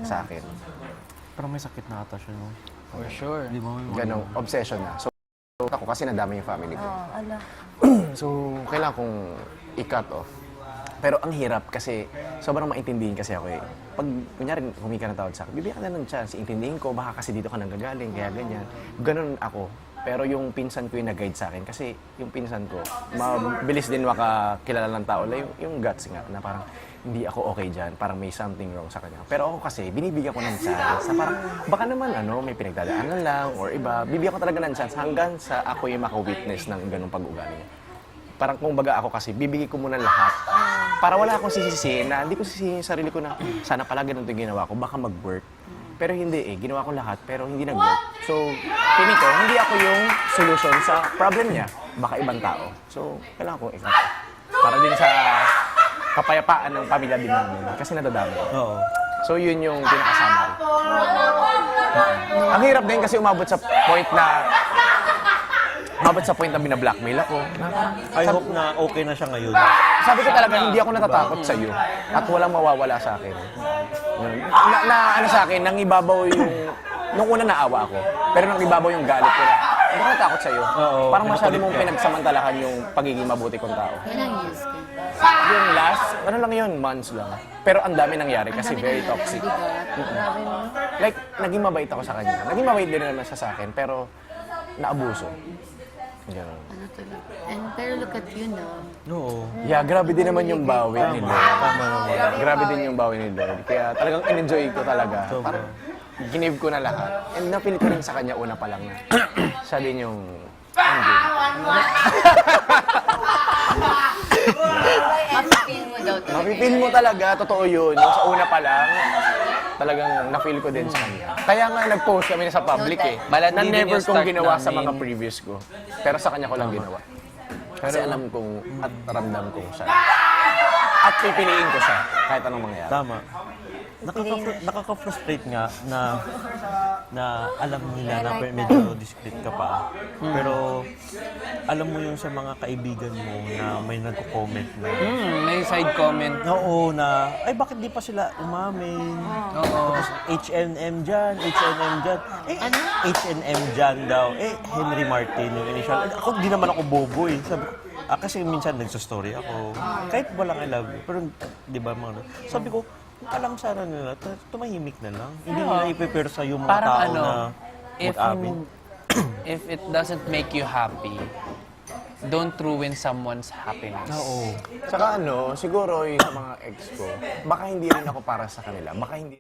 sa akin. Parang may sakit na ata siya, no? For sure. Di ba may mga... Ganong obsession na. So, ako kasi nadami yung family ko. Ala. So, kailangan kong i-cut off. Pero ang hirap kasi sobrang maintindihin kasi ako eh. Pag kunyari humika ng tawad sa akin, bibigyan ka na ng chance. Intindihin ko, baka kasi dito ka nanggagaling, kaya ganyan. Ganun ako. Pero yung pinsan ko yung nag-guide sa akin. Kasi yung pinsan ko, mabilis din makakilala ng tao. Yung guts nga, na parang hindi ako okay dyan. Parang may something wrong sa kanya. Pero ako kasi, binibigyan ko ng chance. Na parang, baka naman may pinagdadaanan lang or iba. Bibigyan ko talaga ng chance hanggang sa ako yung maka-witness ng ganung pag-ugali niya. Parang kung baga ako kasi, bibigay ko muna lahat. Para wala akong sisisihin na hindi ko sisisihin yung sarili ko na sana pala ganun ito ginawa ko, baka mag-work. Pero hindi ginawa ko lahat pero hindi nag-work. So, feeling ko, hindi ako yung solution sa problem niya. Baka ibang tao. So, kailangan kong ikat. Para din sa kapayapaan ng pamilya din namin. Kasi nadadami. Oo. So, yun yung pinakasama ko. Ang hirap din kasi umabot sa point na bina-blackmail ako. I hope na okay na siya ngayon. Sabi ko talaga, hindi ako natatakot sa iyo at walang mawawala sa akin. Ano sa akin, nang ibabaw yung... Nung una naawa ako, pero nang ibabaw yung galit ko na, hindi ako natakot sa iyo. Parang masyado mong pinagsamantalahan yung pagiging mabuti kong tao. Ilang years ka? Yung last, ano lang yun, months lang. Pero ang dami nangyari kasi very toxic. Grabe mo. Like, naging mabait ako sa kanya. Naging mabait din naman siya sa akin, pero naabuso. Ganun. Ano tuloy? Pero look at you now. Oo. Yeah, grabe din naman yung bawi ni Lord. Grabe din yung bawi ni Lord. Kaya talagang in-enjoy ko talaga. Parang ginive ko na lahat. And napili ko rin sa kanya una pa lang na siya din yung ending. Mapipin mo daw. Mapipil mo talaga, totoo yun. Yung sa una pa lang, talagang na-feel ko din sa kanya. Kaya nga nag-post kami na sa public eh. Malandi Na din never yung kong start ginawa sa namin. mga previous ko. Pero sa kanya ko lang ginawa. Kasi alam kong at ramdam kong siya. At pipiliin ko siya kahit anong mangyari. Tama. Nakaka-frustrate nga na alam nila na medyo discreet ka pa. Pero alam mo yung sa mga kaibigan mo na may nagko-comment na May side comment. oo na, ay bakit di pa sila umamin? Oo. Tapos H&M dyan. Ano? H&M dyan daw. Henry Martin yung initial. Ako, di naman ako bobo eh. Sabi ko, kasi minsan nagsastory ako. Kahit walang I love you. Pero, di ba, sabi ko, alang sana nila, tumahimik na lang. Hindi nila ipipersa yung mga Parang tao na mag-amin. if it doesn't make you happy, don't ruin someone's happiness. Oo. Saka siguro yung sa mga ex ko, baka hindi rin ako para sa kanila. Baka hindi...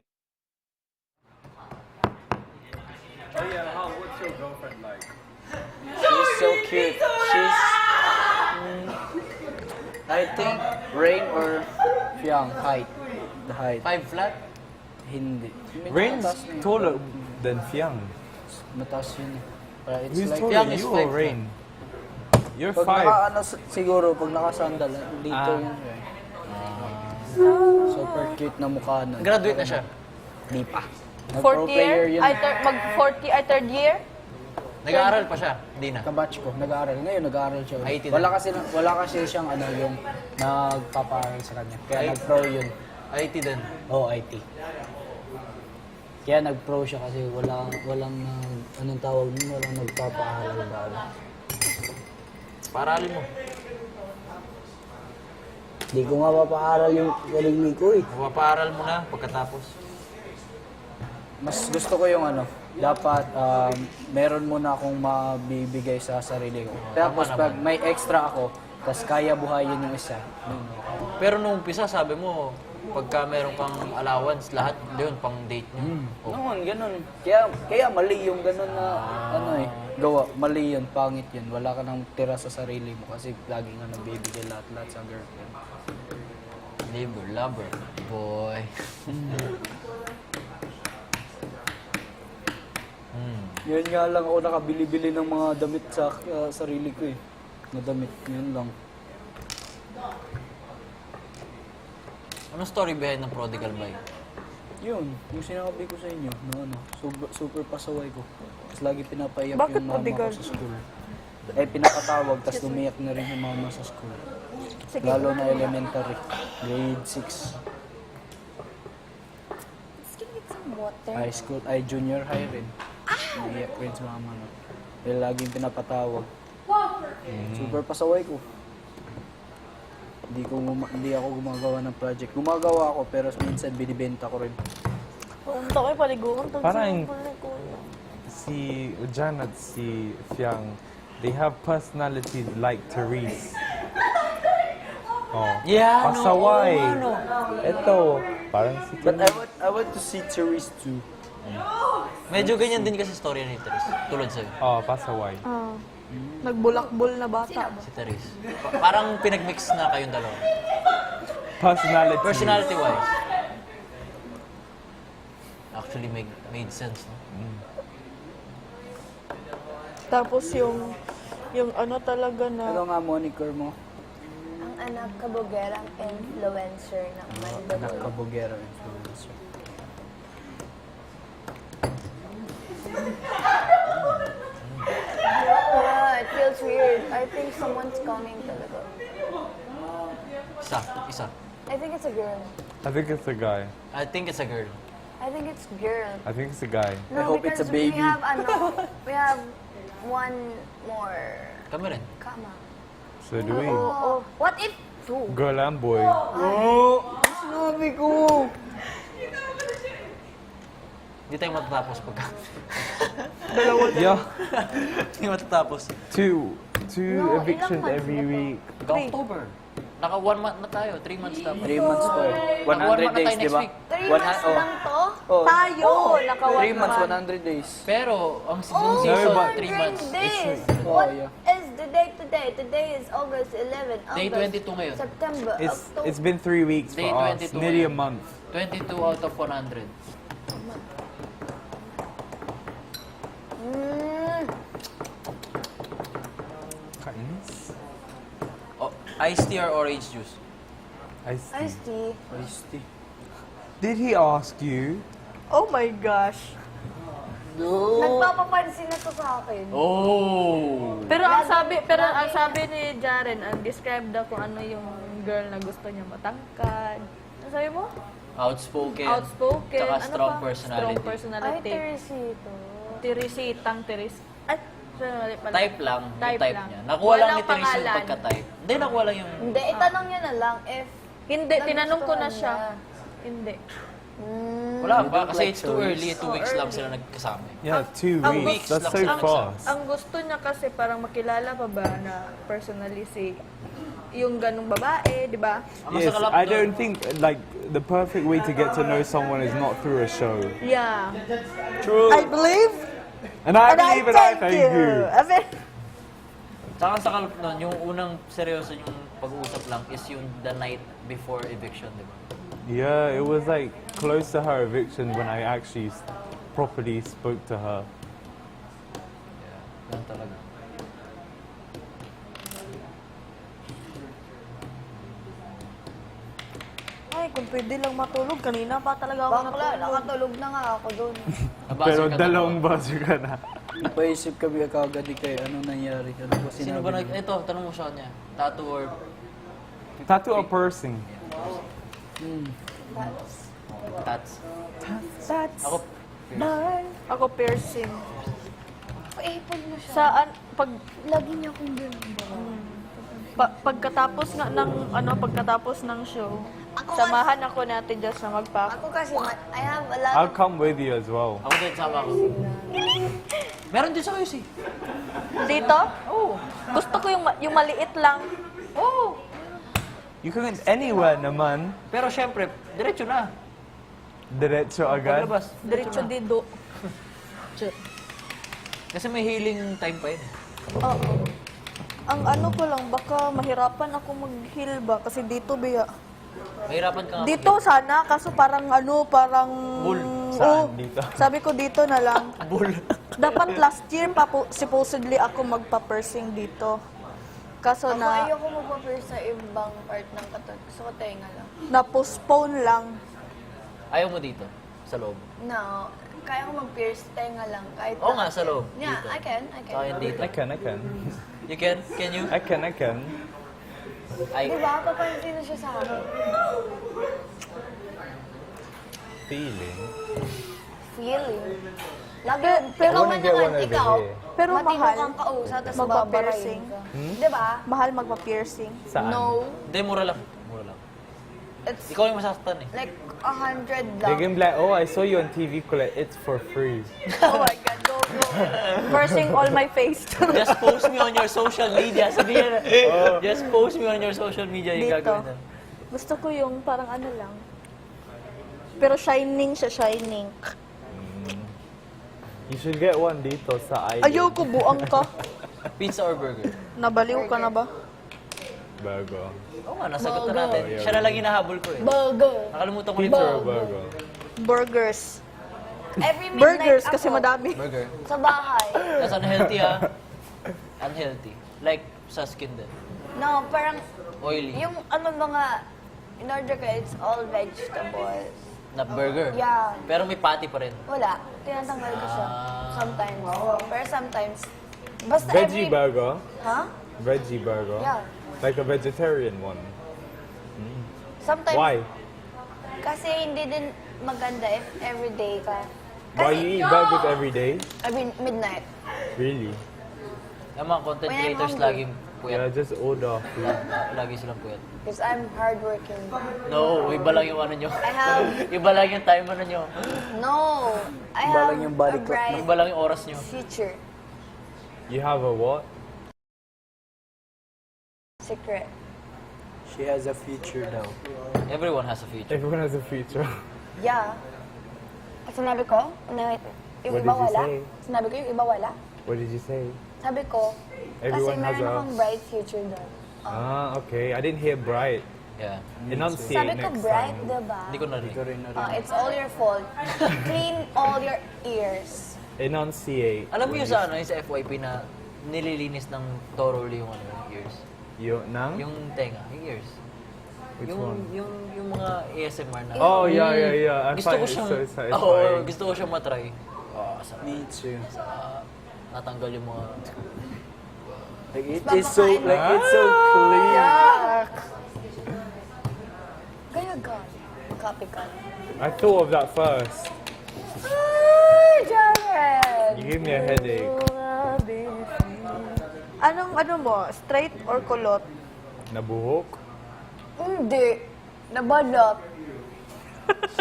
Oh yeah, what's your girlfriend like? She's so cute. She's... I think Rain or Fiang, height. The height. 5 flat? Hindi. Rain's taller than Fiang. Mataas yun. It's Who's like taller Fiang than is you like or Rain? You're Pag 5. siguro, pag nakasandal, dito yun. Super cute na mukha nun. Graduate na siya. Di pa. Fourth Nag-pro player year? yun. Mag-40 ay third year? Nag-aaral pa siya. Hindi na. Kabatch ko, nag-aaral. Ngayon, nag-aaral siya. IT na. Wala kasi siyang yung nagpapaaral sa kanya. Kaya nag-pro yun. IT din. IT. Kaya nag-pro siya kasi walang anong tawag nun, walang nagpapaaral ba. Paralin mo. Hindi ko nga papaaral yung sarili ko eh. Mapapaaral mo na pagkatapos. Mas gusto ko yung dapat meron muna akong mabibigay sa sarili ko. Tapos pag may extra ako, tas kaya buhayin yung isa. Pero nung umpisa, sabi mo, pagka meron kang allowance, lahat yun, pang date niyo. Noon, ganun. Kaya mali yung ganun na gawa. Mali yun, pangit yun. Wala ka nang tira sa sarili mo kasi lagi nga nagbibigay lahat-lahat sa girlfriend. Liver, lover, boy. Yan nga lang ako nakabili-bili ng mga damit sa sarili ko eh. Na damit, yun lang. Anong story behind ng prodigal bike? Yun, yung sinabi ko sa inyo, na super pasaway ko. Tapos lagi pinapaiyak Bakit yung mama prodigal? ko sa school. Pinapatawag, tapos umiyak na rin yung mama sa school. Sige. Lalo na elementary, grade 6. Excuse me get some water? High school, ay junior high rin. Naiyak rin sa mama no. Dahil laging pinapatawag. Super pasaway ko. Hindi ako gumagawa ng project. Gumagawa ako pero minsan binibenta ko rin. Punta ko paliguan. Parang si Jan at si Fiang, they have personalities like Therese. Oh. Yeah, Pasaway. Ito, parang si But I want to see Therese too. Medyo ganyan din kasi story ni Therese. Tulad sa'yo, Oh, pasaway. Nagbulakbol na bata. si Therese. Parang pinagmix na kayong dalawa. Personality. Personality-wise. Actually, made sense, no? Tapos yung ano talaga na... Ano nga moniker mo? Ang anak kabugerang influencer ng Anak Mandaluyong. kabugero influencer. Yeah, it feels weird. I think someone's coming talaga. Isa. I think it's a girl. I think it's a guy. I think it's a girl. I think it's girl. I think it's a guy. No, I hope it's a because baby. we have one more Kami rin. kama. So do we. Oh, what if two? Girl and boy. Sabi ko! Hindi tayo matatapos pagka. Yeah. Hindi matatapos. Two No, evictions ilang months every na to? week. October. Naka 1 month na tayo. 3 months dapat. 3 months to eh. 100 days, di ba? 3 months lang to? Oh, Tayo! Naka 3 months, 100 days. Pero, ang Oh, season, but- 3 months. days. Oh, What yeah. is the date today? Today is August 11. Day August, 22 ngayon. September, October. It's been 3 weeks for Day us. 22 Nearly a ngayon. month. 22 out of 100. Kindness. Oh, iced tea or orange juice? I see. Iced tea. Iced tea. Did he ask you? Oh my gosh. Nagpapapansin na to sa akin. Oh! Pero ang sabi ni Jaren, ang describe daw kung ano yung girl na gusto niya matangkad. Ano sabi mo? Outspoken. Outspoken. Tsaka ano strong pa? personality. Strong Ay, personality. Teresito. Tirisitang tiris. Ay, sorry pala. Type lang. Yung Type type lang. niya. Nakuha lang Walang ni Teresa yung pangalan. pagka-type. Hindi, nakuha lang yung... Hindi, itanong niya na lang if Hindi, tinanong ko na nagustuhan siya. niya. Hindi. Wala pa, don't kasi like it's too stories. early. 2 weeks lang sila nagkasama. Yeah, 2 ang weeks. gusto- That's so ang- fast. Ang gusto niya kasi parang makilala pa ba na personally si yung ganong babae, di ba? Ang Yes, masakalap I doon- don't think like the perfect way to get to know someone is not through a show. Yeah. True. I believe And I believe and I thank you. Tsaka ang sakalap nun, yung unang seryoso yung pag-uusap lang is yung the night before eviction, di ba? Yeah, it was like close to her eviction when I actually properly spoke to her. Yan talaga. Ay, kung pwede lang matulog, kanina pa talaga ako Bakla, nakatulog na nga ako doon. Nabasa Pero ka na dalawang ba? buzzer ka na. Napaisip kami kagad kay ano nangyari. Ano ba Sino sinabi ba niya? ito, tanong mo sa kanya. Tattoo or... Tattoo or piercing? Tats? That's Ako, Ako piercing. Pa-apple mo siya. Saan pag Lagi niya akong ganun ba? pagkatapos nga ng pagkatapos ng show, Ako samahan ako natin just na magpa. Ako kasi, I have a lot I'll come with you as well. ako din, sama ako. Meron din sa QC. Dito? Oo. Gusto ko yung maliit lang. Oo. You can anywhere naman. Pero syempre, diretso na. Diretso agad. Paglabas, Diretso dito. Kasi may healing time pa yun. Oo. Ang ano ko lang, baka mahirapan ako mag-heal ba? Kasi dito biya. Mahirapan ka nga. Dito sana, kaso parang Bull. Saan? Dito? Sabi ko dito na lang. Bull. Dapat last year pa supposedly ako magpa-pursing dito. Kaso Ako na ayoko magpa-pierce sa ibang part ng katawan. Gusto ko tenga lang. na-postpone lang. Ayaw mo dito, sa loob. No, kaya ko mag-pierce tenga lang. Kahit Oo nga, sa loob. Yeah, Dito. I can. Kaya dito. I can. You can? Can you? I can. Ay, Di ba? Papansin na siya sa akin. feeling. Feeling. Lagi, pero ikaw wanna man get naman, one over ikaw, here. Pero matino mahal. kang kausap, tapos Magpa-piercing. babarayin ka. Di ba? Mahal magpa-piercing. Saan? No. Hindi, mura lang. Mura lang. It's Ikaw yung masasaktan eh. like 100 They lang. can be like, oh, I saw you on TV, Colette. It's for free. Oh my God, go. Bursting all my face. Just post me on your social media. Sabihin na, just post me on your social media yung Dito. gagawin na. Gusto ko yung parang ano lang. Pero shining siya, shining. You should get one dito sa island. Ayoko, buang ka. Pizza or burger? Nabaliw ka na ba? Burger. Oo nga, nasagot na natin. Siya na lang hinahabol ko eh. Burger. Nakalimutan ko Pizza yung or burger? Burgers. Every midnight Burgers kasi ako, madami. burger. sa bahay. That's unhealthy ah. Unhealthy. Like sa skin din. No, parang Oily. yung ano mga, in order ko, it's all vegetables. Na burger. Yeah. Pero may patty pa rin. Wala. Tinatanggal ko siya. Ah. Sometimes. Pero sometimes. Basta Veggie every... burger? Huh? Veggie burger? Yeah. Like a vegetarian one. Sometimes. Why? Kasi hindi din maganda if everyday ka. Why you eat burgers every day? I mean, midnight. Really? Yung mga content When I'm creators hungry. laging puyat. Yeah, just order food. Lagi silang puyat. Because I'm hardworking. No, iba lang yung ano nyo. I have... Iba lang yung time ano nyo. No! I Iba have lang yung body a clock bright Iba lang yung oras nyo. future. You have a what? Secret. She has a future daw. Everyone has a future. Everyone has a future. Yeah. Sinabi ko, na yung What iba did you wala. say? Sinabi ko, yung iba wala. What did you say? Sabi ko, Everyone kasi has meron a- akong bright future doon. Ah, okay. I didn't hear bright. Yeah. Enunciate Sabi ko, next bright, time. diba? Hindi ko narinig. It's all your fault. Clean all your ears. Enunciate. Alam mo yung sa ano, yung sa FYP na nililinis ng thoroughly yung ano, yung ears. Nang? Yung tenga, yung ears. Which yung, one? yung mga ASMR na. Oh, yeah. I Gusto ko find it siyang, so satisfying. oo, gusto ko siyang matry. Sarap. Me too. Natanggal yung mga... Like it is so, like it's so clean. Kaya God. Copycat. I thought of that first. Jared! You gave me a headache. Anong ano mo? Straight or kulot? Nabuhok? Hindi. Nabalot.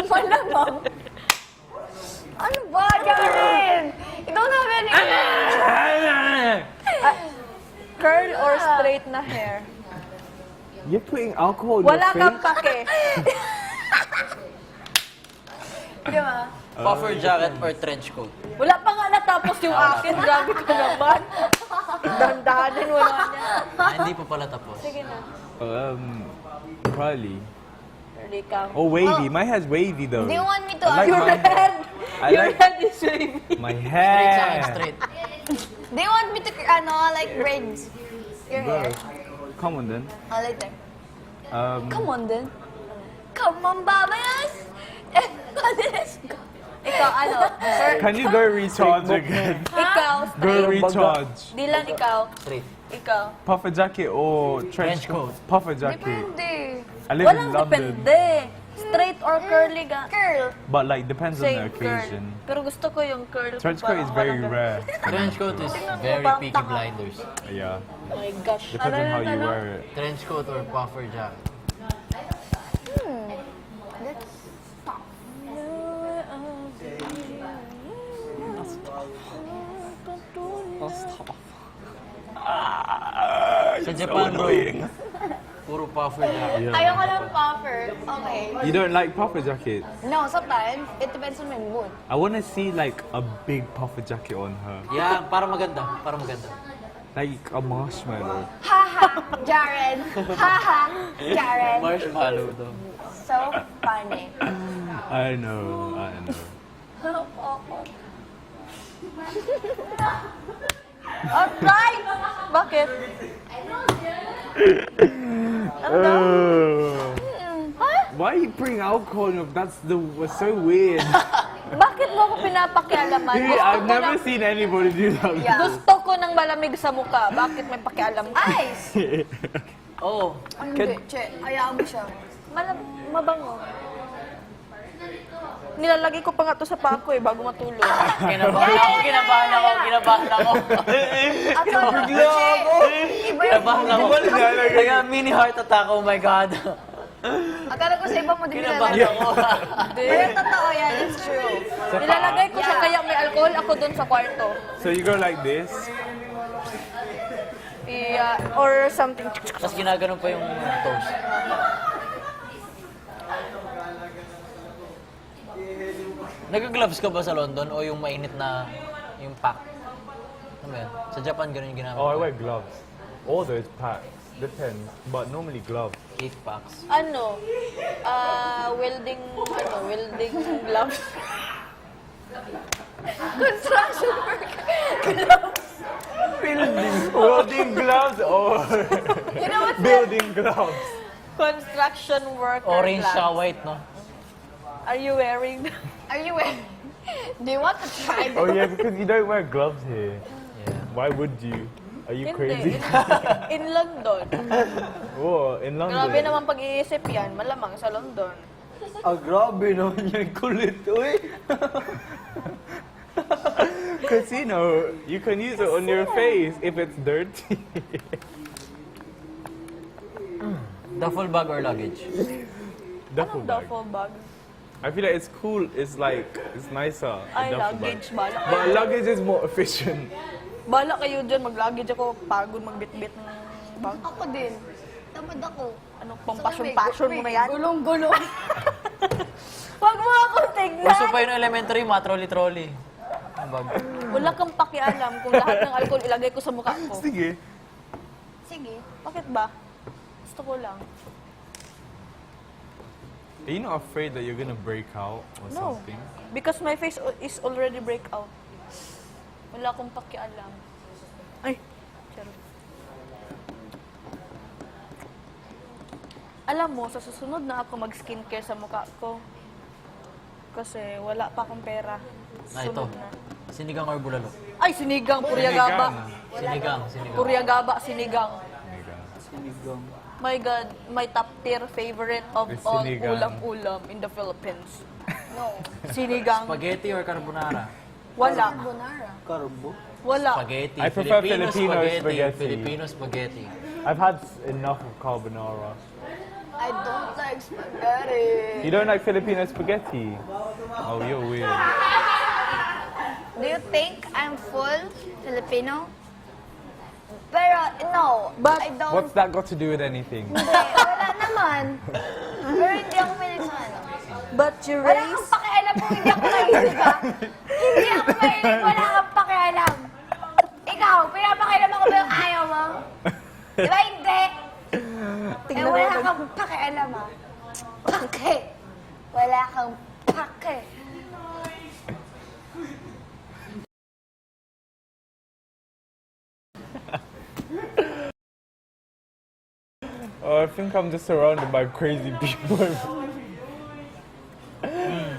Malamang. Ano ba, Jared? You don't have any... Curl or straight na hair? You're putting alcohol in Wala your kang face? pake. Di ba? Puffer jacket or trench coat. Wala pa nga natapos yung akin. Grabe ka naman. Dandahanin mo naman yan. Hindi pa pala tapos. Sige na. Curly. Early ka. Oh, wavy. My hair's wavy though. Do you want me to... I like Your my head. I Your like head is wavy. my Straight sa akin, hair. straight. Do you want me to, like, braid your hair? Come on then. Later. Come on then. Come on, babayas! Let's go. Ikaw, ano? Sir, Can you go recharge again? Ikaw, Go straight. recharge. Di lang ikaw. Straight. Ikaw. Puffer jacket or trench Trench coat. Puffer jacket. depende. I live Walang in London. depende. Straight or curly ga. Curl. But like depends on the Same curl. occasion. Pero gusto ko yung curl. Trench coat is very Parang rare. Trench coat is very parang Peaky taka. Blinders. Yeah. Oh my gosh. Depends on how you wear it. Trench coat or puffer jacket. Sa Japan, bro. Puro puffer jacket. Yeah. Ayoko ng puffer. Okay. You don't like puffer jacket? No, sometimes, it depends on my mood. I want to see like a big puffer jacket on her. Yeah, para maganda. Para maganda. Like a marshmallow. Haha, Jared. Haha, Jared. Marshmallow to. So funny. I know. Alright! Bakit? Why you bring alcohol in? Was so weird. Bakit mo ako pinapakialaman? Dude, I've never seen anybody do that. Gusto ko ng malamig sa mukha. Bakit may pakialam ka? Ice. Oh, Hindi, che. Hayaan mo siya. Mabango. Nilalagay ko pa nga to sa pako eh, bago matulog. Kinabahan ako. Kinabahan ako. Kaya mini heart attack, oh my God. Akala ko sa iba mo din Kinabahan nilalagay. ako. Pero totoo yan, it's true. Nilalagay ko siya kaya may alcohol ako doon sa kwarto. So you go like this. Yeah, or something. Tapos ginaganon pa yung toast. Nag-gloves ka ba sa London o yung mainit na yung pack? Ano ba yan? Sa Japan, ganun yung ginamit Oh, I ko. wear gloves. All those packs. Depends. But normally gloves. 8 packs. Welding gloves. Construction work. Welding gloves or You know what's that? building gloves. Construction worker Orange gloves. siya, white, no? Are you wearing? Are you wearing? Do you want to try Oh yeah, because you don't wear gloves here. Yeah. Why would you? Are you Hindi. crazy? In London. Oh, in London. Grabe naman pag-iisip yan. Malamang sa London. Grabe naman yung kulit, uy. Casino, you can use it on your face if it's dirty. Duffel bag or luggage? Duffel bag. Duffel bag. I feel like it's cool. It's like it's nicer. a Ay, duffel luggage. bag. Bala But kayo. luggage is more efficient. Bala kayo dyan. Mag-luggage ako. Pagod magbit-bit ng bag. Ako din. Tamad ako. Anong pampasyon-pasyon mo na yan? Gulong-gulong. Huwag mo akong tignan. Gusto pa yung elementary, mga trolley-trolley. Ang bag. Wala kang pakialam kung lahat ng alcohol ilagay ko sa mukha ko. Sige. Sige. Bakit ba? Gusto ko lang. Are you not afraid that you're gonna break out or No. something? Because my face is already breakout. Wala akong pakialam. Ay, charot. Alam mo, sa susunod na ako mag-skincare sa mukha ko. Kasi wala pa akong pera. Na ito. Sunod na. Sinigang or bulalo? Ay, sinigang, puryagaba. Sinigang. Puryagaba, sinigang. Sinigang. My God, my top tier favorite of Is all sinigang. ulam-ulam in the Philippines. No. Sinigang. Spaghetti or carbonara? Wala. Carbonara. Carbo. Wala. Spaghetti. I prefer Filipino Filipino spaghetti. Filipino spaghetti. I've had enough of carbonara. I don't like spaghetti. You don't like Filipino spaghetti? Oh, you're weird. Do you think I'm full Filipino? Pero, no. But I don't. What's that got to do with anything? Hindi, wala naman. Pero hindi ako mahilig sa ano. But you Wala raise... kang pakialam kung hindi ako mahilig, ha? Hindi ako mahilig, wala kang pakialam. Ikaw, pinapakialam ako ba yung ayaw mo? Di ba hindi? Eh, wala kang pakialam, ha? Pake. Wala kang pake. Oh, I think I'm just surrounded by crazy people.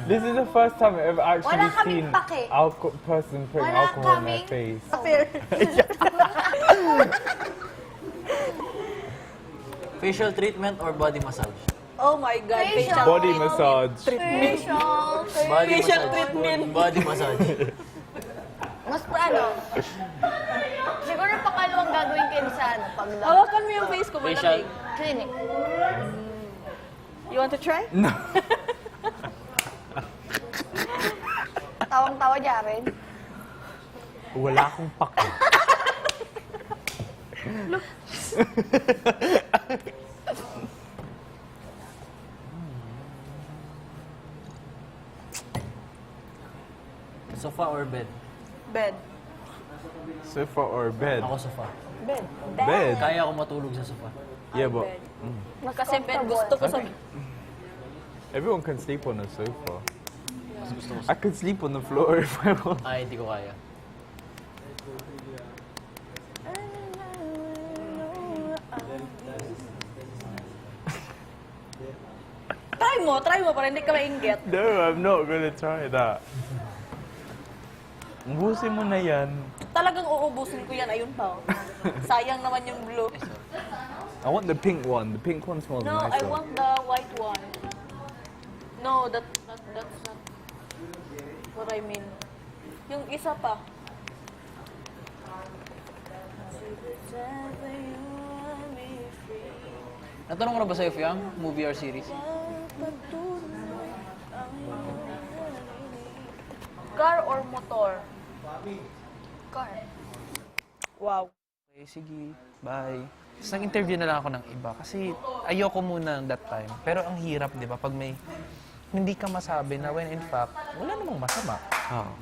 This is the first time I've ever actually Wala kaming seen pake. person putting Wala alcohol in their kaming- face. Facial treatment or body massage? Oh my God. Facial. Body massage. Facial. Body Facial massage. treatment. Body massage. Mas ano? Siguro pakalawang gagawin kayo sa ano, pag Hawakan mo yung face ko, Facial. malamig. clinic. You want to try? Tawang-tawa Jaren. Wala akong pake. Sofa or bed? Bed. Sofa or bed? Ako sofa. Bed. Bed. Kaya ako matulog sa sofa. Yeah, but Bed. Kasi bed gusto ko sa... everyone can sleep on a sofa. I could sleep on the floor if I want. Ay, hindi ko kaya. Try mo para hindi ka mainggit. No, I'm not gonna try that. Ubusin mo na yan. Talagang uubusin ko yan. Ayun pa. Oh. Sayang naman yung blue. I want the pink one. The pink one smells No, I nicer. want the white one. No, that's not. what I mean. Yung isa pa. Natanong ko na ba sa'yo, Fiam? Movie or series? Car or motor? Car. Wow. Okay, sige. Bye. Tapos nag-interview na lang ako ng iba kasi ayoko muna that time. Pero ang hirap, di ba? Pag may hindi ka masabi na when in fact, wala namang masama. Oo.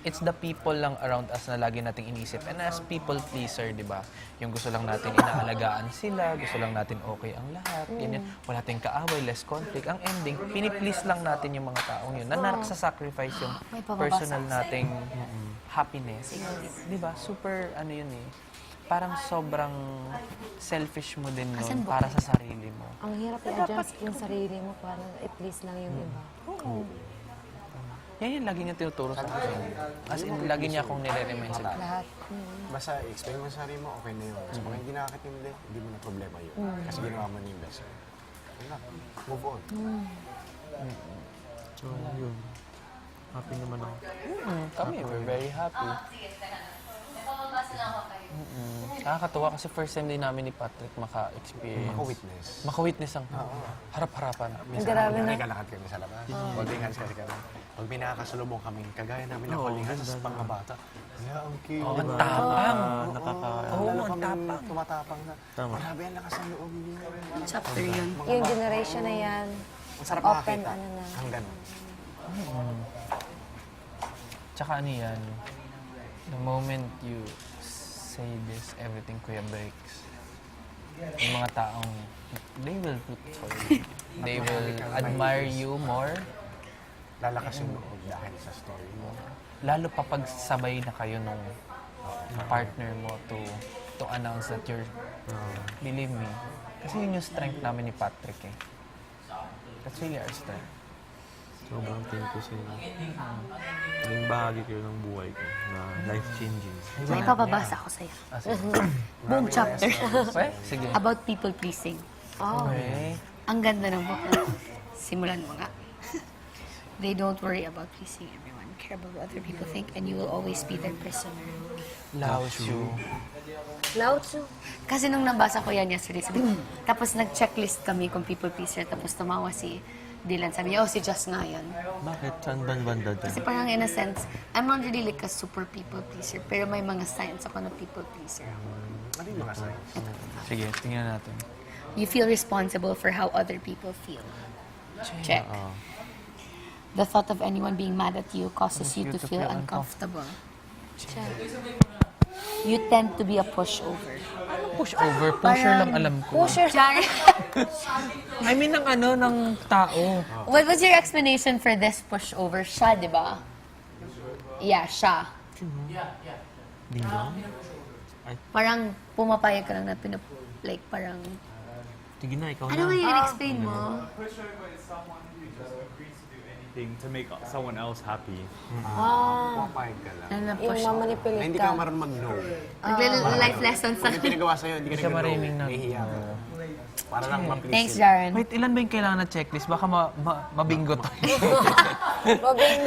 It's the people lang around us na lagi nating inisip. And as people pleaser, di ba? Yung gusto lang natin inaalagaan sila, gusto lang natin okay ang lahat, ganyan. Wala tayong kaaway, less conflict. Ang ending, piniplease lang natin yung mga taong yun. Na sacrifice yung May pababasa. personal nating happiness. Di ba? Super, ano yun eh. Parang sobrang selfish mo din yun para sa sarili mo. Ang hirap i-adjust yung sarili mo para i-please lang yung iba. Yan yung lagi niya tinuturo sa akin. As in, lagi niya akong nire-remind sa Lahat. Basta explain mo sa sarili mo, okay na yun. Kasi kung hindi nakakatindi, hindi mo na problema yun. Kasi ginawa mo na yung best. Wala. Move on. So, yun. Happy naman ako. Kami, we're very happy. Nakakatuwa kasi first time din namin ni Patrick maka-experience. Maka-witness. Maka-witness ang harap-harapan. Grabe na. Nakalakad kami sa labas. Holding hands kasi kami. Pag binakasalubong kami, kagaya namin na holding hands sa pangkabata. Yeah, ang cute. Ang tapang. Nakaka... Lalo kami tumatapang na. Tama. Grabe ang lakas ng loob niyo. Chapter yun. Yung generation na yan, Ang sarap open, makakita. ano na. Hanggang. Tsaka ano yan, the moment you say this, everything Kuya breaks. Yung mga taong, they will root for you. They will admire you more. Lalakas yung loob dahil sa story mo. Lalo pa pag sabay na kayo nung partner mo to announce that you're, believe me, kasi yun yung strength namin ni Patrick eh. That's really our strength. Sobrang thank you sa inyo. Naging bahagi kayo ng buhay ko na life-changing. May papabasa ako sa'yo. Buong chapter. Okay, sige. About people pleasing. Okay. Ang ganda ng book. Simulan mo nga. They don't worry about pleasing everyone. Care about what other people think and you will always be their prisoner. Lao Tzu. Lao Tzu. Kasi nung nabasa ko yan yesterday, sabi ko, tapos nag-checklist kami kung people pleaser, tapos tumawa si Dylan. Sabi niya, oh, si Just nga yun. Bakit? Saan banda dyan? Kasi parang in a sense, I'm not really like a super people pleaser, pero may mga signs ako na people pleaser. Ano yung mga signs? Sige, tingnan natin. You feel responsible for how other people feel. Check. The thought of anyone being mad at you causes you to feel uncomfortable. Check. You tend to be a pushover. Pushover? Pusher lang alam ko. Pusher. I mean, ng ano, ng tao. What was your explanation for this pushover? Siya, di ba? Yeah, siya. Dingdong? Parang pumapayag ka lang na like parang... Sige na, ikaw Ano na. ba yung explain mo? Thing to make someone else happy. Pumapayag ka lang. Ano na Yung push? Na mamanipulate hindi ka. ka marunong mag-no. Life lessons Pag may pinagawa sa'yo, hindi ka Hindi ka nag-no. mariming na. Nahihiya ka. Para lang ma-please Thanks, sila. Jaren. Wait, ilan ba yung kailangan na checklist? Baka mabingo to. Mabing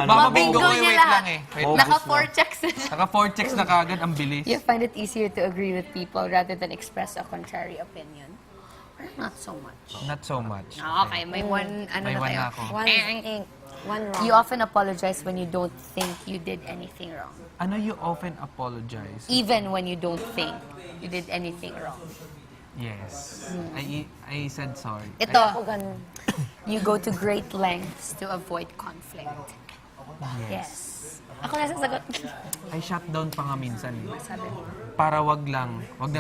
Mabingo ko niya wait lahat. lang eh. Wait lang. Naka 4 checks. Naka 4 checks na kagad, ang bilis. You find it easier to agree with people rather than express a contrary opinion? Or not so much? Not so much. Okay, may one, ano May na one tayo. na ako. One wrong. You often apologize when you don't think you did anything wrong. Ano you often apologize? Even when you don't think you did anything wrong. Yes. I said sorry. Ito, Ako ganun. you go to great lengths to avoid conflict. Yes. Ako na sasagot. I shut down pa nga minsan. Eh. Sabi mo. Para wag na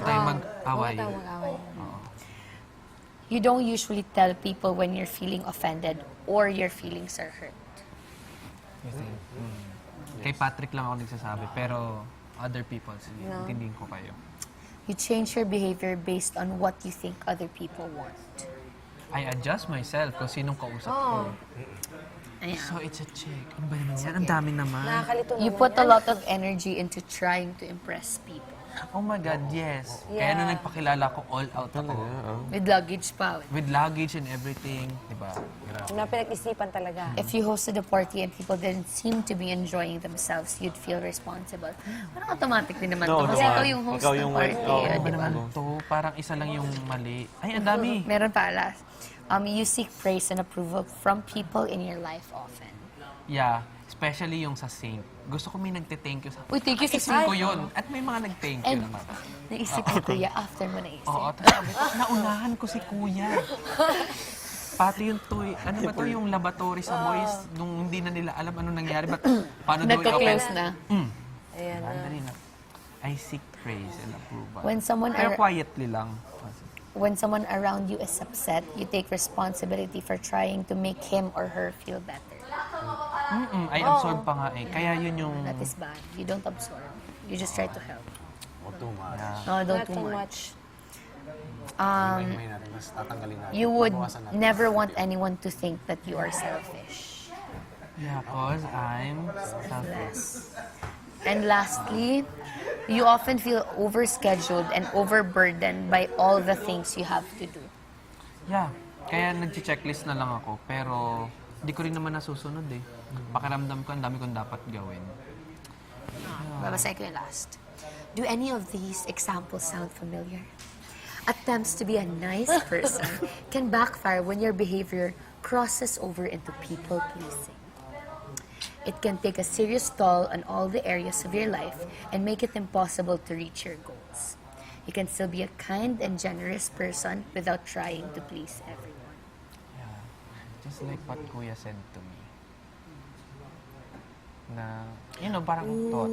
tayo mag-away. Huwag tayo mag-away. You don't usually tell people when you're feeling offended or your feelings are hurt. You think? Kay Patrick lang ako nagsasabi, pero other people, sige, intindihin ko kayo. You change your behavior based on what you think other people want. I adjust myself kung sinong kausap ko. Ayan. So, it's a check. Ano ba naman yan? Ang dami naman. Nakakalito You naman put a yan. lot of energy into trying to impress people. Oh my God, yes. Kaya nung nagpakilala ko, all out ako. With luggage pa. With luggage and everything, di ba? Na pinag-isipan talaga. If you hosted a party and people didn't seem to be enjoying themselves, you'd feel responsible. Parang automatic din naman to. Kasi naman. ikaw yung host Ikaw ng yung party. host. Oo, di Ano ba ba? naman to? Parang isa lang yung mali. Ay, ang dami. Meron pa, last. You seek praise and approval from people in your life often. Yeah, especially yung sa Saint. Gusto ko may nagte-thank you sa... Uy, thank you sa Isip ko yun. At may mga nag-thank you And naman. naisip ko, kuya, after mo naisip. Oo, tapos sabi ko, naunahan ko si kuya. Pati yung toy, ano ba to yung laboratory sa boys, nung hindi na nila alam ano nangyari, but paano daw Nagka-close na. Ayan na. Dali na. I seek praise and approval. When someone Pero quietly lang. When someone around you is upset, you take responsibility for trying to make him or her feel better. I absorb pa nga eh. Kaya yun yung... That is bad. You don't absorb. You just try to help. Too much. No, don't Not too too much. much. You would never want anyone to think that you are selfish. Yeah, cause I'm selfless. And lastly, you often feel overscheduled and overburdened by all the things you have to do. Yeah. Kaya nag-checklist na lang ako. Pero di ko rin naman nasusunod eh. Pakiramdam ko, ang dami kong dapat gawin. Babasay ko yung last. Do any of these examples sound familiar? Attempts to be a nice person can backfire when your behavior crosses over into people-pleasing. It can take a serious toll on all the areas of your life and make it impossible to reach your goals. You can still be a kind and generous person without trying to please everyone. Yeah. Just like what Kuya said to me. Na, you know, parang tol.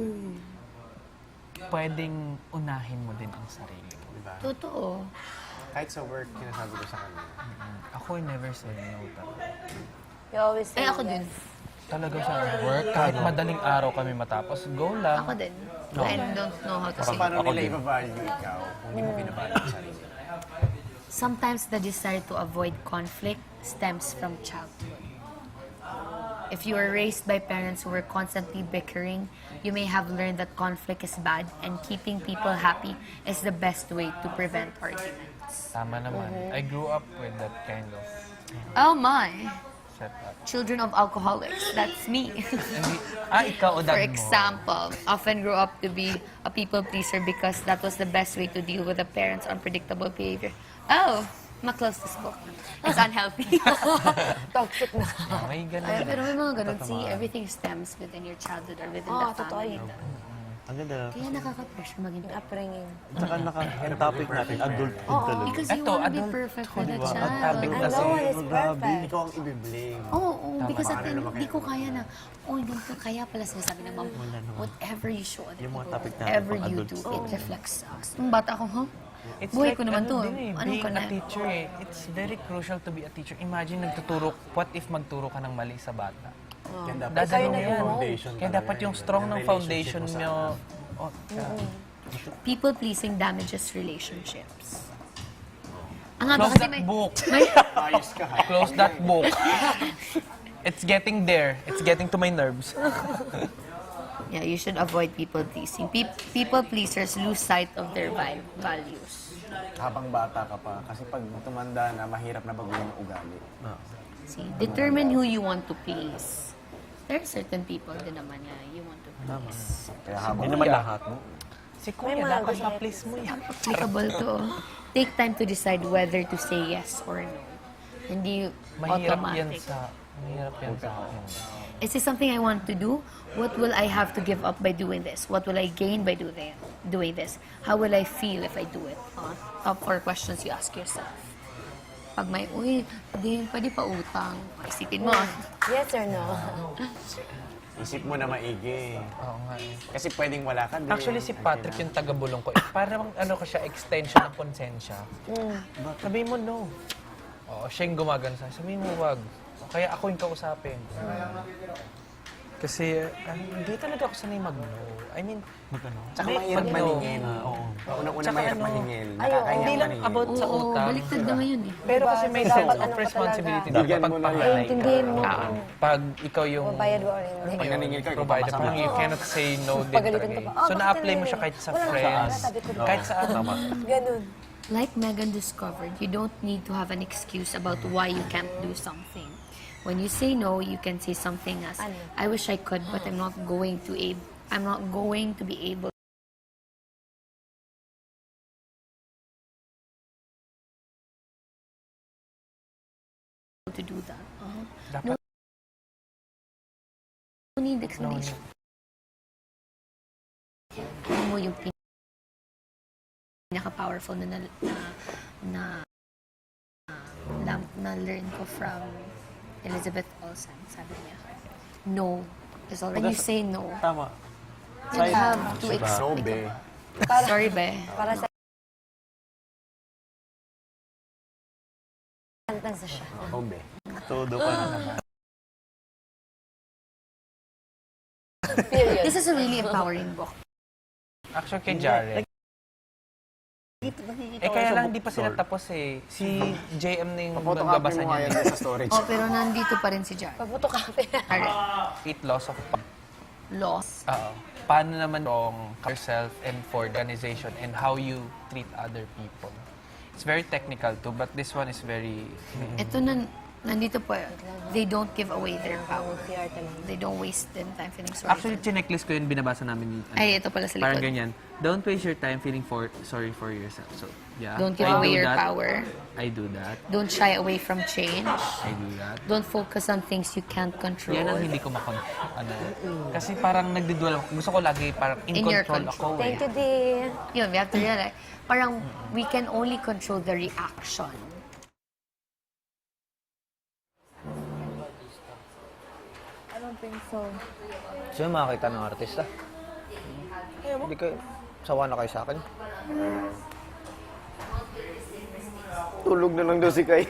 Pwedeng unahin mo din ang sarili mo. Diba? Totoo. Kahit sa work, kinasabi ko sa kanya. Ako never said no talaga. You always say Ako din. Talaga sa work, kahit madaling araw kami matapos, go lang. Ako din. I don't know how to say. Paano nila iba-value ikaw kung hindi mo binavalue ang sarili? Sometimes the desire to avoid conflict stems from childhood. If you were raised by parents who were constantly bickering, you may have learned that conflict is bad and keeping people happy is the best way to prevent arguments. Tama naman. I grew up with that kind of Oh my! setup. Children of alcoholics. That's me. Hindi, ikaw o For dad mo. example, often grew up to be a people pleaser because that was the best way to deal with a parent's unpredictable behavior. Oh, ma-close this book. It's unhealthy. toxic na. May ganun. Ay, pero may mga ganun. See, everything stems within your childhood or within the totoo family. yun. Ang ganda. Kaya nakaka-pressure maging Upbringing. Tsaka ang topic natin, adulthood talaga. Because you Eto, want to be adult- perfect for the Ang child. topic I kasi, know, it's perfect. Ikaw ang ibiblame. Oo, because at the end, hindi ko kaya na, hindi ko kaya pala sinasabi ng mom, whatever you show other Yung mga people, topic natin whatever pang you adults. do, it reflects sa us. Nung bata ko, it's buhay like, ko naman to. din eh, Ano being ka na? a teacher eh. It's very crucial to be a teacher. Imagine nagtuturo, what if magturo ka ng mali sa bata? Yan dapat Dadalo yung yan. foundation Kaya talaga dapat yung yun. strong ng Yung foundation relationship nyo. mo sa People-pleasing damages relationships. Ang nga ba Close kasi that may... book. Ayos ka ha. Close that book. It's getting there. It's getting to my nerves. Yeah, you should avoid people-pleasing. People-pleasers lose sight of their values. Habang bata ka pa. Kasi pag tumanda na, mahirap na baguhin yung ugali. See, determine who you want to please. There are certain people din naman na you want to please. Kaya habang Hindi naman lahat, no? Si Kuya, dapat ma-please mo yan. Applicable to. Take time to decide whether to say yes or no. Hindi Mahirap yan automatic. mahirap yan sa akin. Is this something I want to do? What will I have to give up by doing this? What will I gain by doing this? How will I feel if I do it? Top 4 questions you ask yourself. Pag may, pwede pa utang. Isipin mo. Yes or no? isip mo na maigi. Oo nga eh. Kasi pwedeng wala ka din. Actually, si Patrick yung taga-bulong ko. Parang ano ko siya, extension ng konsensya. Sabihin mo no. Oo, siya yung gumagana sa akin. Sabihin mo wag. Kaya ako yung kausapin. Kasi hindi talaga ako sanay mag-no. I mean, Tsaka hindi, mahirap mag-no. maningil. Unang-una Tsaka mahirap ano, maningil. Hindi Nakakahiyang lang maningil. about sa Oo, utang. baliktad na ngayon eh. Pero kasi may Dapat sense ano of ka responsibility talaga. dapat pag panganay ka. Intindihin mo. Pag ikaw yung Babayad mo rin. Pag naningil ka, ikaw provider, papasama. parang you cannot say no din Pagalitan talaga ka pa. eh. So na-apply mo siya kahit sa friends, kahit sa ano. Ganun. Like Megan discovered, you don't need to have an excuse about why you can't do something. When you say no, you can say something as, I wish I could, but I'm not going to be able to do that. Dapat No need explanation. Alam mo yung pinaka-powerful na learn ko from Elizabeth Olsen. Sabi niya, no is all. When you say no, Tama. you have to No, explain. be. Sorry, be. Para sa sentence siya. No, be. Todo ka na naman. This is a really empowering book. actually kay Jared. Kaya lang hindi pa sila tapos eh. Si JM na yung Photocopy nagbabasa mo nga niya. yan sa storage. Oh, pero nandito pa rin si Jared. Pag-photocopy. Alright. 8 laws of Loss. paano naman wrong yourself and for the organization and how you treat other people. It's very technical too, but this one is very... Ito nandito po, they don't give away their power. They don't waste them time feeling sorry. Actually, chinecklist ko yun, binabasa namin. Ay, ito pala sa likod. Parang ganyan. Don't waste your time feeling sorry for yourself. So, yeah. Don't give I away do your that. power. I do that. Don't shy away from change. I do that. Don't focus on things you can't control. Yan ang hindi ko kasi parang nagdidwell ako. Gusto ko lagi parang in In your control control. ako Thank eh. you, dear. Yun, we have to realize. Parang we can only control the reaction. I don't think so. Gusto mo makakita ng artista? Hindi kayo, sawa na kayo sa akin. Tulog na lang daw si Kai.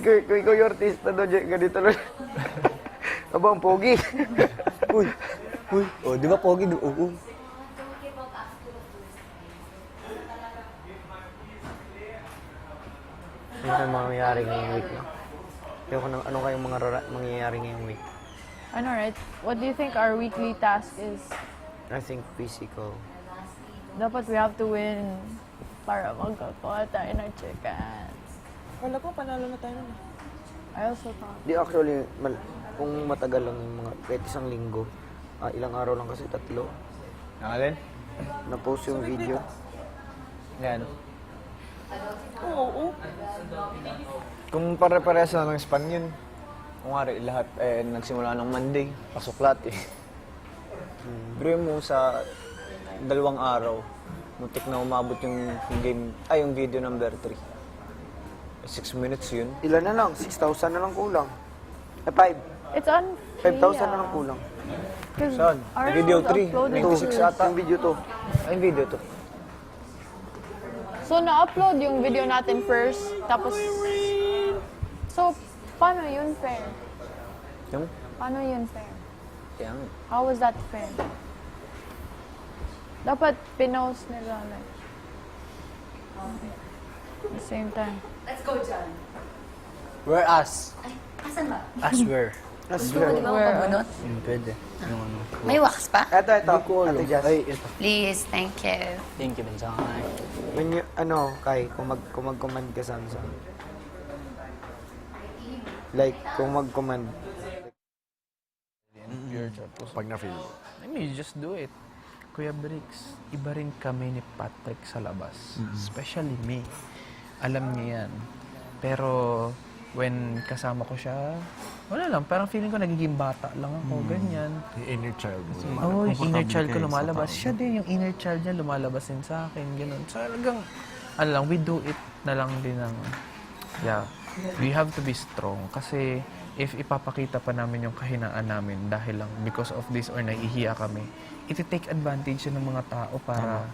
Kung ikaw yung artista daw, ganito lang. Aba, ang pogi. Uy. Oh, di ba pogi? Oo. Ano yung mangyayari ngayong week, no? Ano kayong mga mangyayari ngayong week? I know, right? What do you think our weekly task is? I think physical. Dapat we have to win para magkakuha tayo ng chickens. Wala ko, panalo na tayo nun. I also thought. Di actually, kung matagal lang yung mga, kahit isang linggo, ilang araw lang kasi 3. Nakalin? Na-post yung video. Yan. Kung pare-parehas na ng span yun, kung nga lahat nagsimula ng Monday, pasok lahat eh. Pero mo sa 2 araw, muntik na umabot yung game, yung video number 3. 6 minutes yun. Ilan na lang? 6,000 na lang kulang. 5. It's on 5,000 na lang kulang. Saan? Video 3, 96 ata. Yung video to. Ay, video to. So, na-upload yung video natin first, tapos... So, paano yun fair? Yung? Paano yun fair? Yang. How was that fair? Dapat pinost nila, like... At the same time. Where us? Asan ba? Us where? Gusto mo, di ba mapabunot? Pwede. May wax pa? Ito. Ate Jazz. Please, thank you. Thank you, Bensay. When you, Kai, kung mag-command ka saan. Like, kung mag-command. Pag na-feel. I mean, you just do it. Kuya Bricks, iba rin kami ni Patrick sa labas. Especially me. Alam niya yan. Pero, when kasama ko siya, wala lang. Parang feeling ko nagiging bata lang ako, ganyan. Yung inner child mo. Oo, yung inner child ko lumalabas. Siya din, yung inner child niya lumalabas din sa akin, gano'n. So, talagang, we do it na lang din ng, we have to be strong. Kasi, if ipapakita pa namin yung kahinaan namin dahil lang because of this or naihiya kami, iti-take advantage yun ng mga tao para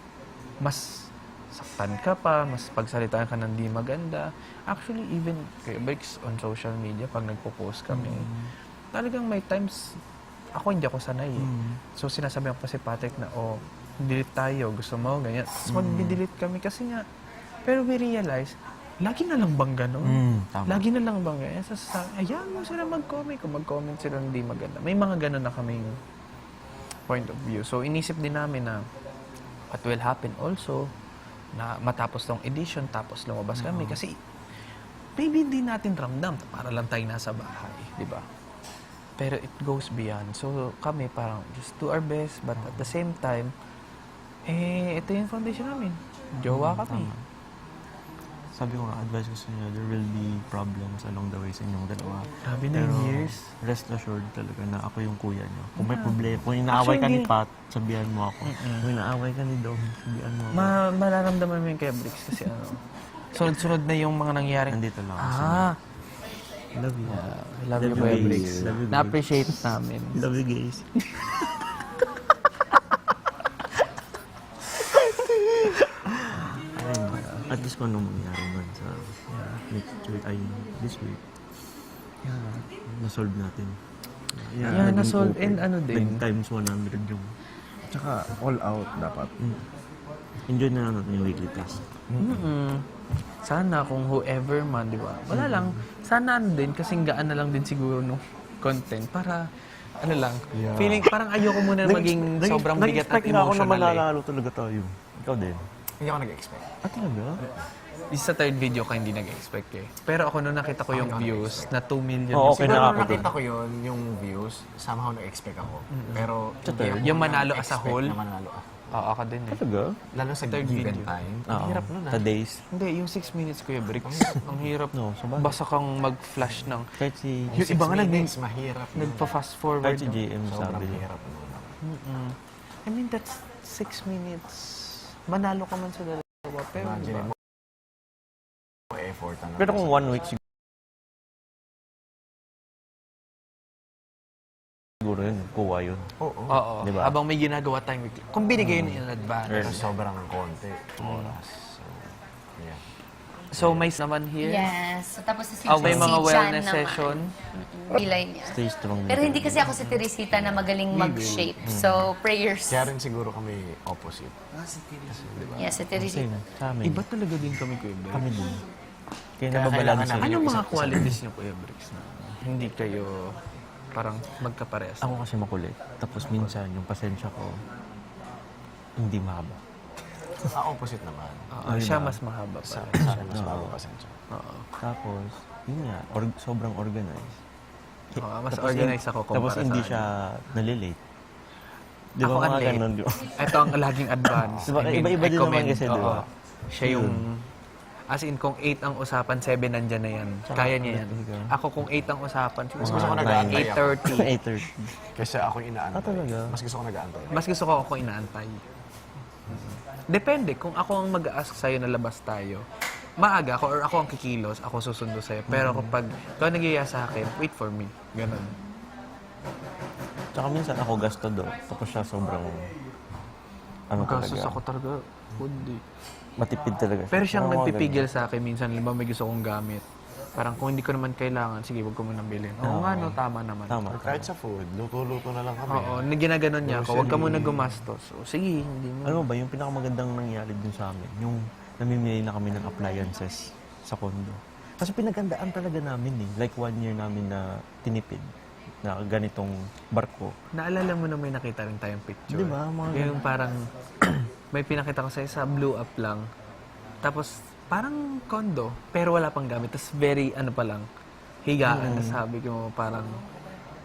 mas saktan ka pa, mas pagsalitaan ka ng di maganda. Actually, even kay Bricks on social media, pag nagpo-post kami, talagang may times, ako hindi ako sanay eh. So sinasabi ko pa si Patrick na, delete tayo, gusto mo, ganyan. So mag-delete kami kasi nga, pero we realize, lagi na lang bang gano'n? Tama. Lagi na lang bang ganyan? Ayan mo sila mag-comment. Kung mag-comment sila hindi maganda. May mga gano'n na kaming point of view. So inisip din namin na what will happen also na matapos tong edition, tapos lumabas kami. Kasi maybe hindi natin ramdam. Para lang tayo nasa bahay, di ba? Pero it goes beyond. So kami parang just do our best, but at the same time, ito yung foundation namin. Jowa kami. Sabi ko nga, advice ko sa inyo, there will be problems along the way sa inyong dalawa. Grabe, 9 Pero years. rest assured talaga na ako yung kuya nyo. Kung may problema, kung inaaway ka ni Pat, sabihan mo ako. Kung inaaway ka ni Dom, sabihan mo ako. Mararamdaman mo yung kay Bricks kasi sunod-sunod na yung mga nangyari. Nandito lang ako. Love you. Love you, Kuya Bricks. Na-appreciate namin. Love you guys. At least kung anong mangyari man sa next week, this week, na-solve natin. Yeah, na-solve and ano din. Times 100 yung... Tsaka all out dapat. Enjoy na lang natin yung weekly task. Sana kung whoever man, di ba? Wala lang. Sana ano din, kasing gaan na lang din siguro nung content para ano lang. Feeling parang ayoko muna maging sobrang bigat at Nag-expect na ako na emotional eh. manlalalo talaga tayo. Ikaw din. Hindi ako nag-expect. Talaga? Sa third video ka hindi nag-expect eh. Pero ako nung nakita ko yung views na 2 million. Oo, okay Siguro na nung ako din. nakita ko yun, yung views, somehow nag-expect ako. Pero hindi ako Yung manalo as a nag-expect whole? na manalo ako. Oo, ako din eh. Talaga? Lalo sa Third given video. time. Oo. Ang hirap nun Today's. Hindi, yung 6 minutes Kuya Bricks. Ang hirap. No, sabagay. Basta kang mag-flash ng... Kahit si... Yung iba nga mahirap nun. nagpa-fast forward. Kahit si JM Sobrang sabi. hirap nun. I mean, that's 6 minutes. Manalo ka man sa dalawa. Pero Imagine diba? mo, effort na. Pero kung 1 week siguro yun, kuha yun. Oo. Diba? Habang may ginagawa tayong weekly. Kung binigay yun in advance. Pero sobrang konti. Oras. So, yeah. So, may naman here. Yes. So, tapos si May si mga Chan wellness naman. session. Pilay niya. Stay strong. Pero hindi kasi ako si Teresita na magaling mag-shape. So, prayers. Kaya rin siguro kami opposite. Yes, si Teresita. Same. Sa amin. Iba talaga din kami, Kuya Bricks. Kami din. Kaya Kaya nababalansin. kailangan namin Anong mga isa't isa. qualities niyo, Kuya Bricks, na hindi kayo parang magkaparehas? Ako kasi makulit. Tapos minsan, yung pasensya ko, hindi mahaba. Opposite naman. Siya mas mahaba pa. Siya mas bago pasensya. Oo. Tapos, yun nga, sobrang organized. Mas Tapos organized ako kumpara Tapos hindi sa siya nalilate. Di ba Ako mga unlate. ganun? Di ba? Ito ang laging advance. Diba, iba-iba I din naman commend. kasi, di ba? Oo. Siya yung... As in, kung 8 ang usapan, 7 nandyan na yan. Kaya niya yan. Ako kung 8 ang usapan, Mas gusto ko nag-aantay ako. 8:30. 8:30. Kasi ako yung inaantay. talaga? Mas gusto ko nag-aantay. Mas gusto ko ako inaantay. Depende. Kung ako ang mag-ask sa'yo na labas tayo, maaga ako or ako ang kikilos, ako susundo sa'yo. Pero kapag ikaw nagyaya sa akin, wait for me. Ganun. Tsaka minsan ako gasto do. Tapos siya sobrang... Ano Kasos talaga? ako talaga, hindi. Matipid talaga siya. Pero siyang Mga nagpipigil sa akin minsan, limang may gusto kong gamit. Parang kung hindi ko naman kailangan, sige, wag ko munang bilhin. Oo nga, no, tama naman. Tama. Kahit sa food, luto-luto na lang kami. Oo, ginaganon niya ako, wag ka muna gumastos. O, sige, hindi mo. Ano ba, yung pinakamagandang nangyari din sa amin, yung namimili na kami ng appliances sa condo. Kasi pinagandaan talaga namin eh. Like 1 year namin na tinipid na ganitong barko. Naalala mo na may nakita rin tayong picture. Di ba? Mga Yung parang, may pinakita ko sa'yo sa Blue Up lang. Tapos, parang condo, pero wala pang gamit. Tapos very, ano pa lang, higaan. Tapos sabi ko parang,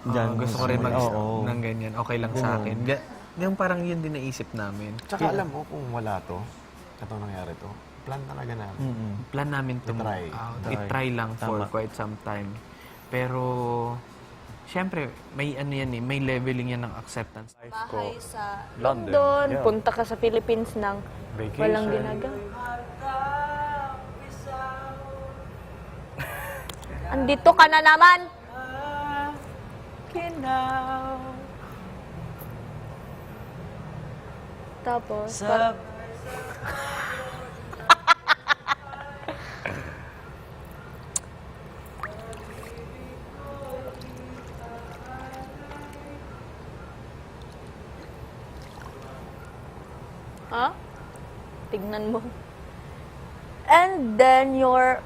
Diyan, gusto ko rin mag oo. ng ganyan. Okay lang sa akin. Yung parang yun din naisip namin. Tsaka alam mo, kung wala to, itong nangyari to, plan talaga namin. Plan namin to I-try. move out. I-try lang for Tama. quite some time. Pero, syempre, may ano yan eh, may leveling yan ng acceptance. Bahay sa London. London, Yeah. punta ka sa Philippines ng Vacation. walang ginagawa. Andito ka na naman! Tapos, Ha? Tignan mo. And then your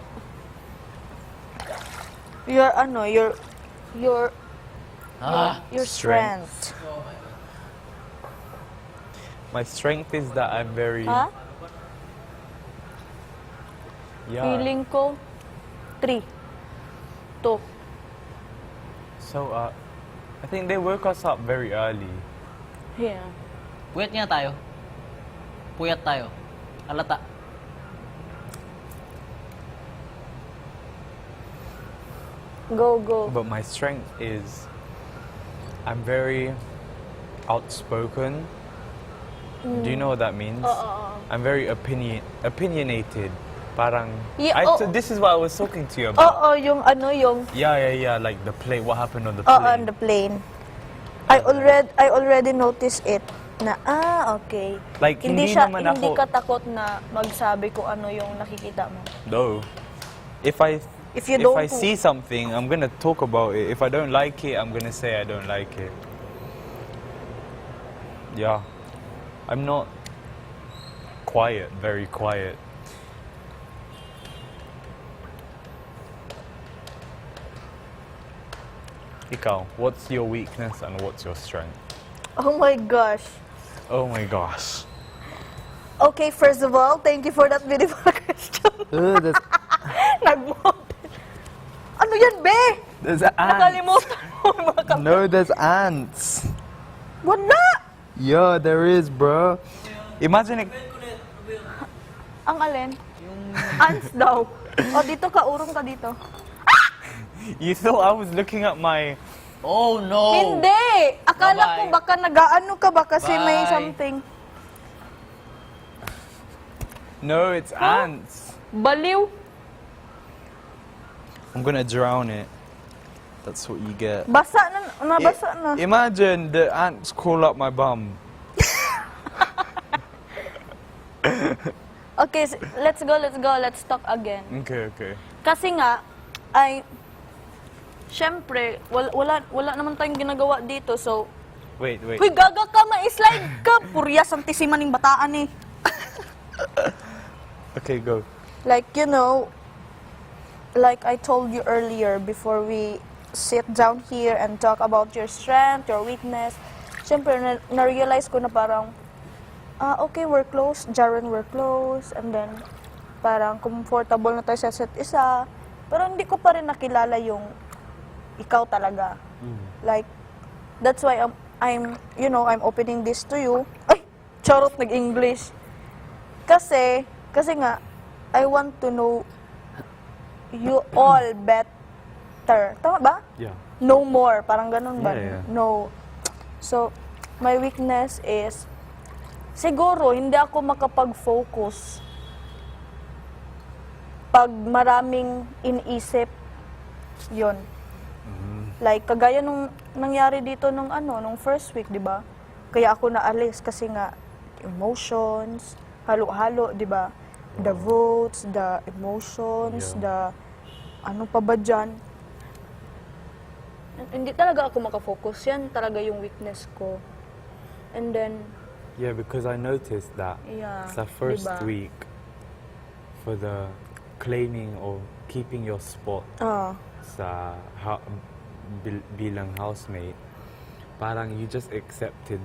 strength. My strength is that I'm very. Ha? Yeah. Feeling ko 3. 2. So, I think they woke us up very early. Yeah. Puyat nga tayo. Puyat tayo. Halata. Go. But my strength is I'm very outspoken. Do you know what that means? I'm very opinionated. Parang this is what I was talking to you about. Oo, yung yung Yeah. Like the plane. What happened on the plane? on the plane. I already noticed it na okay. Like, hindi naman hindi ako- ka takot na magsabi kung ano yung nakikita mo. No. If I see something, I'm gonna talk about it. If I don't like it, I'm gonna say I don't like it. Yeah. I'm not quiet, very quiet. Ikaw, what's your weakness and what's your strength? Oh my gosh. Oh my gosh. Okay, first of all, thank you for that beautiful question. Nag-mountain. Ano yan, be? There's ants. Nakalimutan mo yung mga kap- No, there's ants. Wala! Yeah, there is, bro. Imagine it. Ang alin? Ants daw. O, dito ka, urong ka dito. You thought I was looking at my. Oh, no! Hindi! Akala ko Bye-bye. baka nag-ano ka ba kasi may Bye. something. No, it's ants. Baliw. I'm gonna drown it. That's what you get. Basa na, nabasa na. Imagine the ants crawl up my bum. Okay, let's go. Let's talk again. Okay. Kasi nga, syempre, wala naman tayong ginagawa dito, so, Wait. huy, gaga ka, ma-slide ka. Purya, santisiman ng bataan eh. Okay, go. Like, like I told you earlier, before we sit down here and talk about your strength, your weakness, syempre, na-realize ko na parang, okay, we're close, Jaren, we're close, and then, parang comfortable na tayo sa set isa, pero hindi ko pa rin nakilala yung ikaw talaga. Like, that's why I'm opening this to you. Ay, charot, nag-English. Kasi nga, I want to know you all better. Tama ba? Yeah. No more. Parang ganun ba? Yeah. No. So, my weakness is, siguro, hindi ako makapag-focus pag maraming iniisip yon. Like, kagaya nung nangyari dito nung first week, di ba? Kaya ako naalis kasi nga, emotions, halo-halo, di ba? The votes, the emotions, the ano pa ba dyan? Hindi talaga ako makafocus. Yan talaga yung weakness ko. And then, Yeah, because I noticed that yeah, it's the first diba? week for the claiming or keeping your spot sa bilang housemate. Parang you just accepted